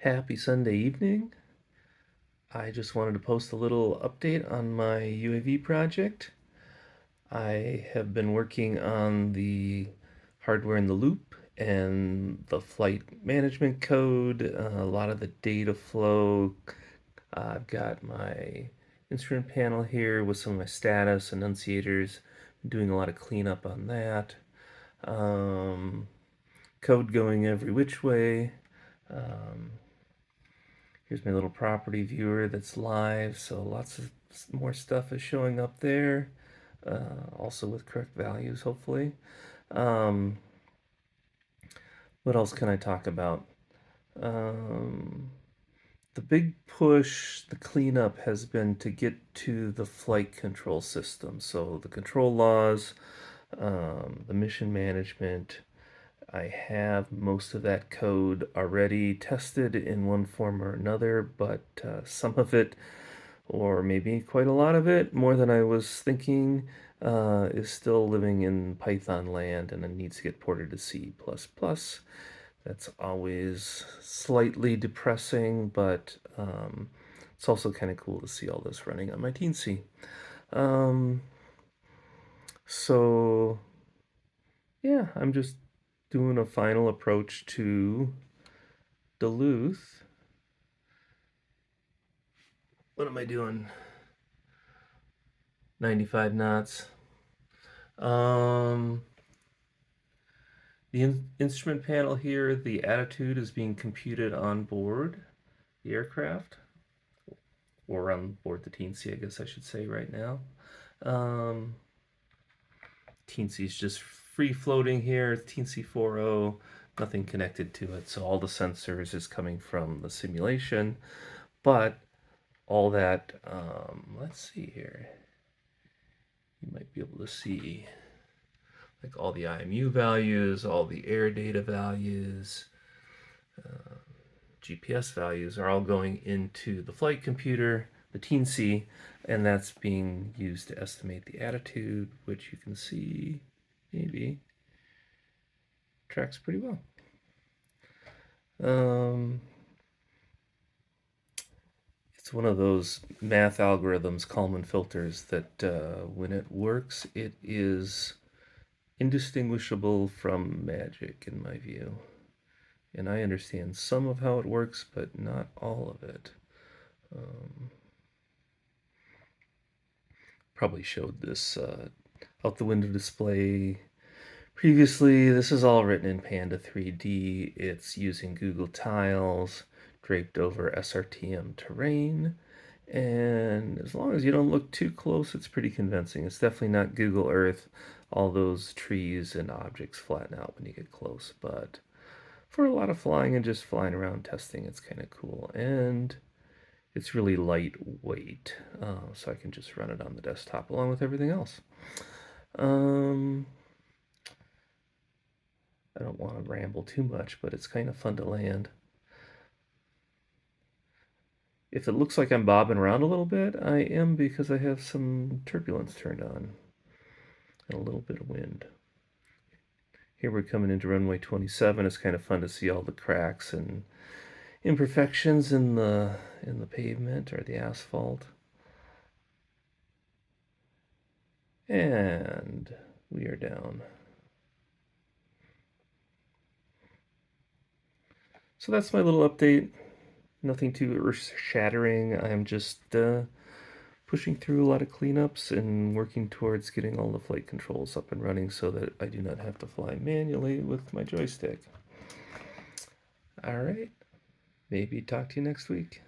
Happy Sunday evening. I just wanted to post a little update on my UAV project. I have been working on the hardware in the loop and the flight management code, a lot of the data flow. I've got my instrument panel here with some of my status enunciators, doing a lot of cleanup on that. Um, Code going every which way. Um, Here's my little property viewer that's live, so lots of more stuff is showing up there, also with correct values, hopefully. Um, what else can I talk about? Um, the big push, the cleanup has been to get to the flight control system. So the control laws, the mission management, I have most of that code already tested in one form or another, but some of it, or maybe quite a lot of it, more than I was thinking, is still living in Python land and it needs to get ported to C++. That's always slightly depressing, but it's also kind of cool to see all this running on my teensy. Um, so yeah, I'm just doing a final approach to Duluth. What am I doing? 95 knots. Um, the instrument panel here, the attitude is being computed on board the aircraft, or on board the Teensy, I guess I should say right now. Um, Teensy's just free floating here, Teensy 4.0, nothing connected to it, so all the sensors is coming from the simulation, but all that, let's see here, you might be able to see like all the IMU values, all the air data values, GPS values are all going into the flight computer, the Teensy, and that's being used to estimate the attitude, which you can see maybe tracks pretty well. Um, it's one of those math algorithms, Kalman filters, that when it works, it is indistinguishable from magic, in my view. And I understand some of how it works, but not all of it. Probably showed this out the window display previously. This is all written in Panda 3D. It's using Google Tiles draped over SRTM terrain. And as long as you don't look too close, it's pretty convincing. It's definitely not Google Earth. All those trees and objects flatten out when you get close. But for a lot of flying and just flying around testing, it's kind of cool. And it's really lightweight, so I can just run it on the desktop along with everything else. I don't want to ramble too much, but it's kind of fun to land. If it looks like I'm bobbing around a little bit, I am, because I have some turbulence turned on and a little bit of wind. Here we're coming into runway 27. It's kind of fun to see all the cracks and imperfections in the pavement or the asphalt. And we are down. So that's my little update. Nothing too earth-shattering. I'm just pushing through a lot of cleanups and working towards getting all the flight controls up and running so that I do not have to fly manually with my joystick. All right. Maybe talk to you next week.